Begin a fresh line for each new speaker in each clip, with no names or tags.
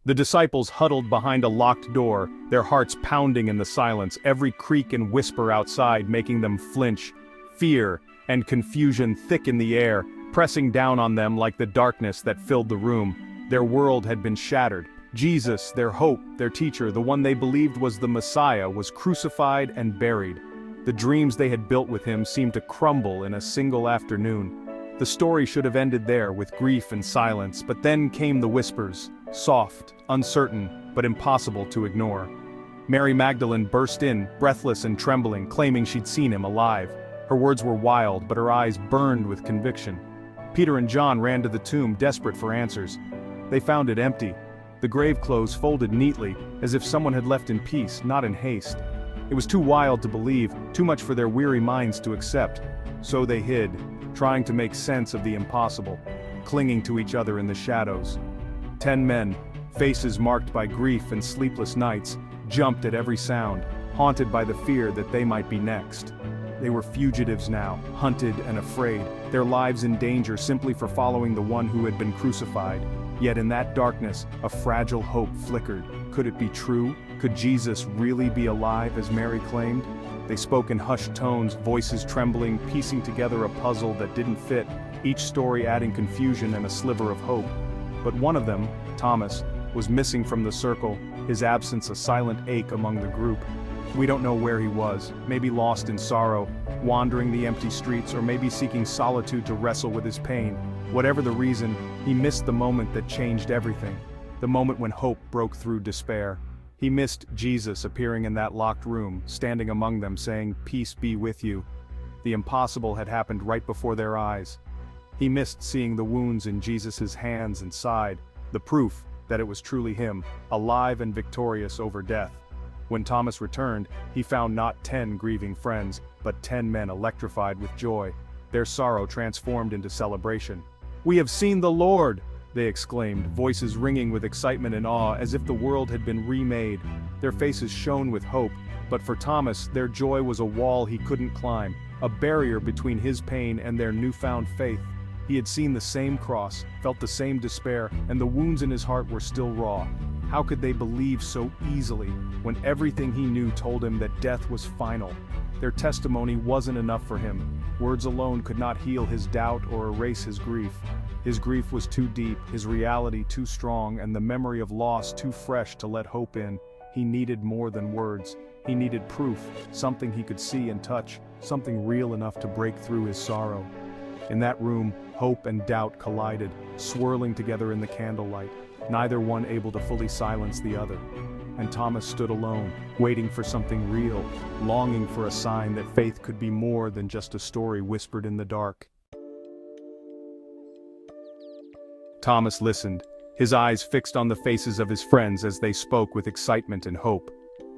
The disciples huddled behind a locked door, their hearts pounding in the silence, every creak and whisper outside making them flinch. Fear and confusion thick in the air, pressing down on them like the darkness that filled the room. Their world had been shattered. Jesus, their hope, their teacher, the one they believed was the Messiah, was crucified and buried. The dreams they had built with him seemed to crumble in a single afternoon. The story should have ended there with grief and silence, but then came the whispers, soft, uncertain, but impossible to ignore. Mary Magdalene burst in, breathless and trembling, claiming she'd seen him alive. Her words were wild, but her eyes burned with conviction. Peter and John ran to the tomb, desperate for answers. They found it empty. The grave clothes folded neatly, as if someone had left in peace, not in haste. It was too wild to believe, too much for their weary minds to accept. So they hid, trying to make sense of the impossible, clinging to each other in the shadows. 10 men, faces marked by grief and sleepless nights, jumped at every sound, haunted by the fear that they might be next. They were fugitives now, hunted and afraid, their lives in danger simply for following the one who had been crucified. Yet in that darkness, a fragile hope flickered. Could it be true? Could Jesus really be alive as Mary claimed? They spoke in hushed tones, voices trembling, piecing together a puzzle that didn't fit, each story adding confusion and a sliver of hope. But one of them, Thomas, was missing from the circle, his absence a silent ache among the group. We don't know where he was, maybe lost in sorrow, wandering the empty streets, or maybe seeking solitude to wrestle with his pain. Whatever the reason, he missed the moment that changed everything, the moment when hope broke through despair. He missed Jesus appearing in that locked room, standing among them saying, "Peace be with you." The impossible had happened right before their eyes. He missed seeing the wounds in Jesus' hands and side, the proof that it was truly him, alive and victorious over death. When Thomas returned, he found not 10 grieving friends, but 10 men electrified with joy, their sorrow transformed into celebration. "We have seen the Lord!" they exclaimed, voices ringing with excitement and awe as if the world had been remade. Their faces shone with hope, but for Thomas, their joy was a wall he couldn't climb, a barrier between his pain and their newfound faith. He had seen the same cross, felt the same despair, and the wounds in his heart were still raw. How could they believe so easily, when everything he knew told him that death was final? Their testimony wasn't enough for him. Words alone could not heal his doubt or erase his grief. His grief was too deep, his reality too strong, and the memory of loss too fresh to let hope in. He needed more than words. He needed proof, something he could see and touch, something real enough to break through his sorrow. In that room, hope and doubt collided, swirling together in the candlelight, neither one able to fully silence the other. And Thomas stood alone, waiting for something real, longing for a sign that faith could be more than just a story whispered in the dark. Thomas listened, his eyes fixed on the faces of his friends as they spoke with excitement and hope.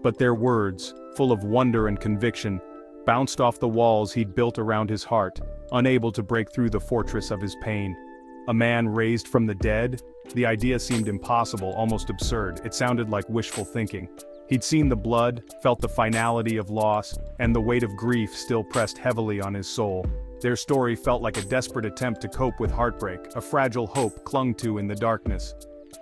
But their words, full of wonder and conviction, bounced off the walls he'd built around his heart, unable to break through the fortress of his pain. A man raised from the dead? The idea seemed impossible, almost absurd. It sounded like wishful thinking. He'd seen the blood, felt the finality of loss, and the weight of grief still pressed heavily on his soul. Their story felt like a desperate attempt to cope with heartbreak, a fragile hope clung to in the darkness.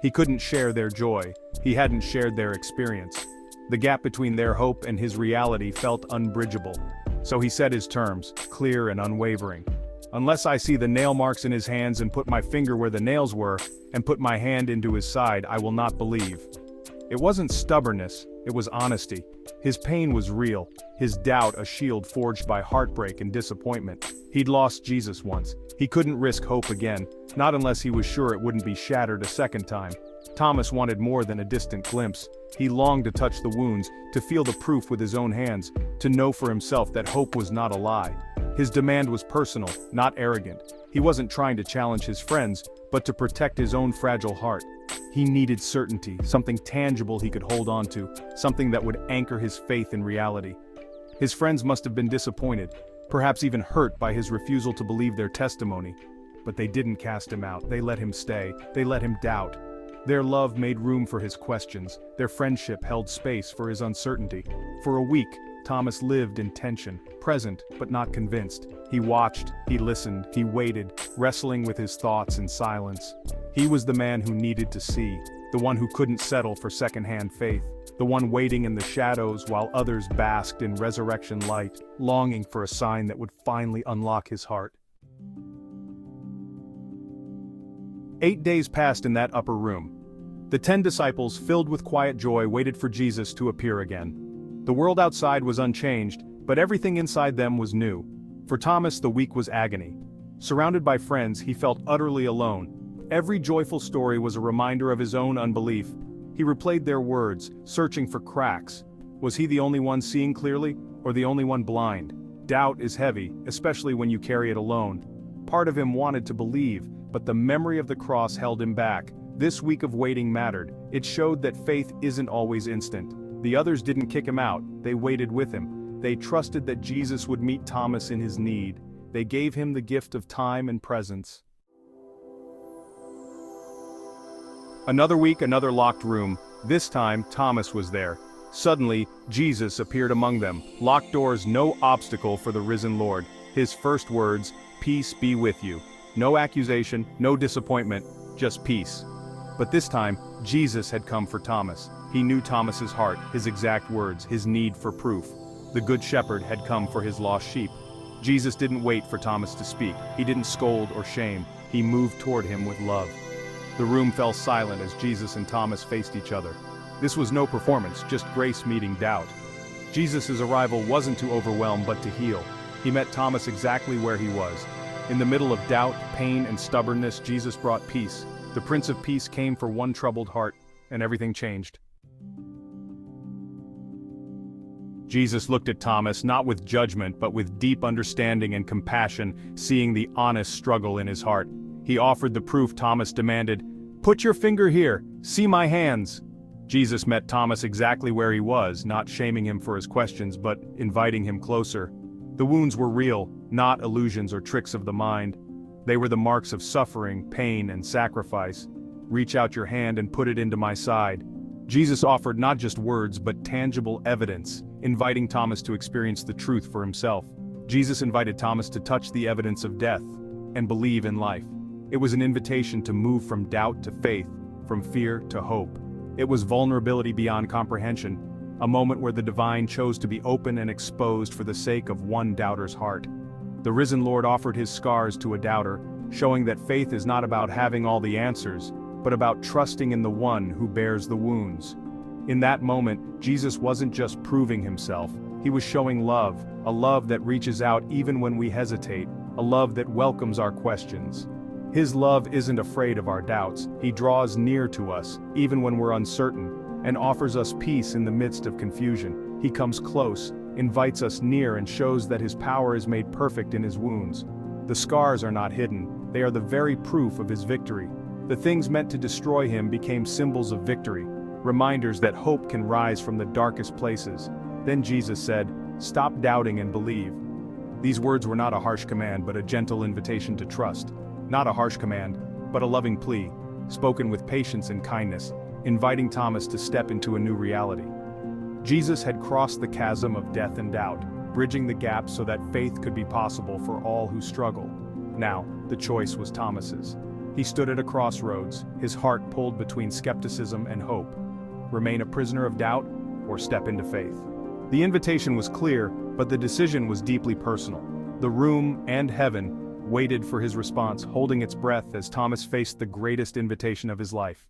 He couldn't share their joy. He hadn't shared their experience. The gap between their hope and his reality felt unbridgeable. So he set his terms, clear and unwavering. "Unless I see the nail marks in his hands and put my finger where the nails were, and put my hand into his side, I will not believe." It wasn't stubbornness, it was honesty. His pain was real, his doubt a shield forged by heartbreak and disappointment. He'd lost Jesus once. He couldn't risk hope again, not unless he was sure it wouldn't be shattered a second time. Thomas wanted more than a distant glimpse. He longed to touch the wounds, to feel the proof with his own hands, to know for himself that hope was not a lie. His demand was personal, not arrogant. He wasn't trying to challenge his friends, but to protect his own fragile heart. He needed certainty, something tangible he could hold on to, something that would anchor his faith in reality. His friends must have been disappointed, perhaps even hurt by his refusal to believe their testimony. But they didn't cast him out, they let him stay, they let him doubt. Their love made room for his questions, their friendship held space for his uncertainty. For a week, Thomas lived in tension, present but not convinced. He watched, he listened, he waited, wrestling with his thoughts in silence. He was the man who needed to see, the one who couldn't settle for second-hand faith, the one waiting in the shadows while others basked in resurrection light, longing for a sign that would finally unlock his heart. 8 days passed in that upper room. The 10 disciples, filled with quiet joy, waited for Jesus to appear again. The world outside was unchanged, but everything inside them was new. For Thomas, the week was agony. Surrounded by friends, he felt utterly alone. Every joyful story was a reminder of his own unbelief. He replayed their words, searching for cracks. Was he the only one seeing clearly, or the only one blind? Doubt is heavy, especially when you carry it alone. Part of him wanted to believe, but the memory of the cross held him back. This week of waiting mattered. It showed that faith isn't always instant. The others didn't kick him out, they waited with him. They trusted that Jesus would meet Thomas in his need. They gave him the gift of time and presence. Another week, another locked room. This time, Thomas was there. Suddenly, Jesus appeared among them. Locked doors, no obstacle for the risen Lord. His first words, "Peace be with you." No accusation, no disappointment, just peace. But this time, Jesus had come for Thomas. He knew Thomas's heart, his exact words, his need for proof. The Good Shepherd had come for his lost sheep. Jesus didn't wait for Thomas to speak. He didn't scold or shame. He moved toward him with love. The room fell silent as Jesus and Thomas faced each other. This was no performance, just grace meeting doubt. Jesus' arrival wasn't to overwhelm but to heal. He met Thomas exactly where he was. In the middle of doubt, pain, and stubbornness, Jesus brought peace. The Prince of Peace came for one troubled heart, and everything changed. Jesus looked at Thomas not with judgment but with deep understanding and compassion, seeing the honest struggle in his heart. He offered the proof Thomas demanded. "Put your finger here, see my hands." Jesus met Thomas exactly where he was, not shaming him for his questions but inviting him closer. The wounds were real, not illusions or tricks of the mind. They were the marks of suffering, pain, and sacrifice. "Reach out your hand and put it into my side." Jesus offered not just words but tangible evidence, inviting Thomas to experience the truth for himself. Jesus invited Thomas to touch the evidence of death and believe in life. It was an invitation to move from doubt to faith, from fear to hope. It was vulnerability beyond comprehension, a moment where the divine chose to be open and exposed for the sake of one doubter's heart. The risen Lord offered his scars to a doubter, showing that faith is not about having all the answers, but about trusting in the one who bears the wounds. In that moment, Jesus wasn't just proving himself, he was showing love, a love that reaches out even when we hesitate, a love that welcomes our questions. His love isn't afraid of our doubts, he draws near to us, even when we're uncertain, and offers us peace in the midst of confusion. He comes close, invites us near and shows that his power is made perfect in his wounds. The scars are not hidden, they are the very proof of his victory. The things meant to destroy him became symbols of victory, reminders that hope can rise from the darkest places. Then Jesus said, "Stop doubting and believe." These words were not a harsh command but a gentle invitation to trust. Not a harsh command, but a loving plea, spoken with patience and kindness, inviting Thomas to step into a new reality. Jesus had crossed the chasm of death and doubt, bridging the gap so that faith could be possible for all who struggle. Now, the choice was Thomas's. He stood at a crossroads, his heart pulled between skepticism and hope. Remain a prisoner of doubt, or step into faith. The invitation was clear, but the decision was deeply personal. The room and heaven waited for his response, holding its breath as Thomas faced the greatest invitation of his life.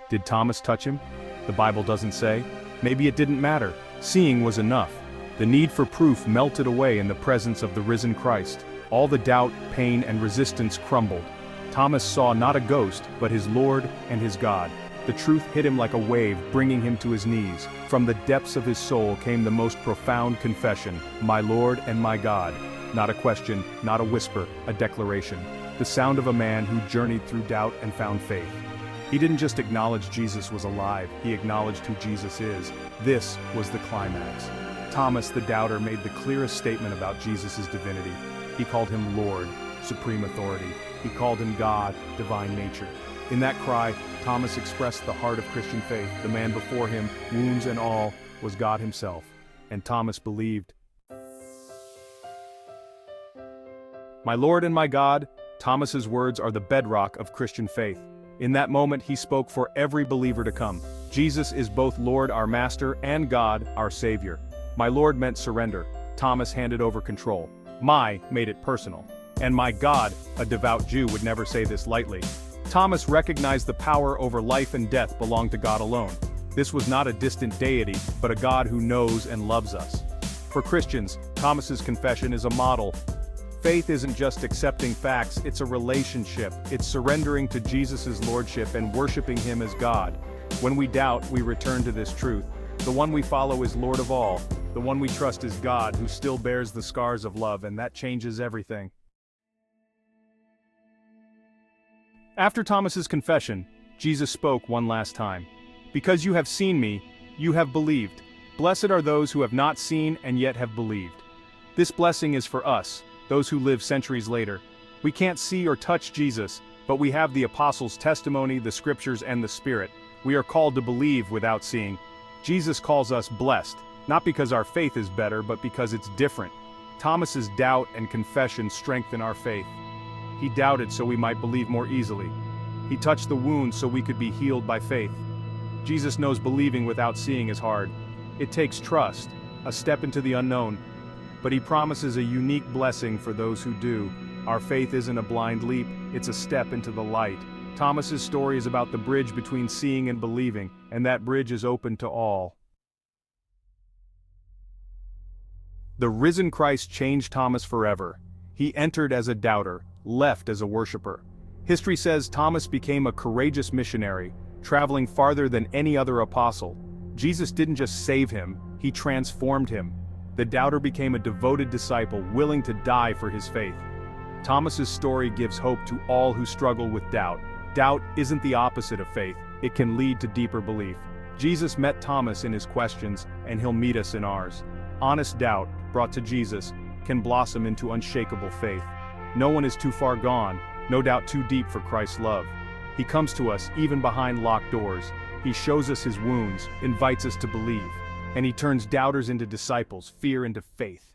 Did Thomas touch him? The Bible doesn't say. Maybe it didn't matter. Seeing was enough. The need for proof melted away in the presence of the risen Christ. All the doubt, pain, and resistance crumbled. Thomas saw not a ghost, but his Lord and his God. The truth hit him like a wave, bringing him to his knees. From the depths of his soul came the most profound confession, "My Lord and my God." Not a question, not a whisper, a declaration. The sound of a man who journeyed through doubt and found faith. He didn't just acknowledge Jesus was alive, he acknowledged who Jesus is. This was the climax. Thomas the doubter made the clearest statement about Jesus' divinity. He called him Lord, supreme authority. He called him God, divine nature. In that cry, Thomas expressed the heart of Christian faith. The man before him, wounds and all, was God himself. And Thomas believed. "My Lord and my God," Thomas's words are the bedrock of Christian faith. In that moment he spoke for every believer to come. Jesus is both Lord our Master and God our Savior. My Lord meant surrender. Thomas handed over control. My made it personal. And my God, a devout Jew, would never say this lightly. Thomas recognized the power over life and death belonged to God alone. This was not a distant deity, but a God who knows and loves us. For Christians, Thomas's confession is a model. Faith isn't just accepting facts, it's a relationship. It's surrendering to Jesus' lordship and worshiping him as God. When we doubt, we return to this truth. The one we follow is Lord of all. The one we trust is God, who still bears the scars of love, and that changes everything. After Thomas's confession, Jesus spoke one last time. Because you have seen me, you have believed. Blessed are those who have not seen and yet have believed. This blessing is for us, those who live centuries later. We can't see or touch Jesus, but we have the apostles' testimony, the scriptures, and the Spirit. We are called to believe without seeing. Jesus calls us blessed, not because our faith is better, but because it's different. Thomas's doubt and confession strengthen our faith. He doubted so we might believe more easily. He touched the wound so we could be healed by faith. Jesus knows believing without seeing is hard. It takes trust, a step into the unknown. But he promises a unique blessing for those who do. Our faith isn't a blind leap, it's a step into the light. Thomas's story is about the bridge between seeing and believing, and that bridge is open to all. The risen Christ changed Thomas forever. He entered as a doubter, left as a worshiper. History says Thomas became a courageous missionary, traveling farther than any other apostle. Jesus didn't just save him, he transformed him. The doubter became a devoted disciple, willing to die for his faith. Thomas's story gives hope to all who struggle with doubt. Doubt isn't the opposite of faith, it can lead to deeper belief. Jesus met Thomas in his questions, and he'll meet us in ours. Honest doubt, brought to Jesus, can blossom into unshakable faith. No one is too far gone, no doubt too deep for Christ's love. He comes to us even behind locked doors. He shows us his wounds, invites us to believe, and he turns doubters into disciples, fear into faith.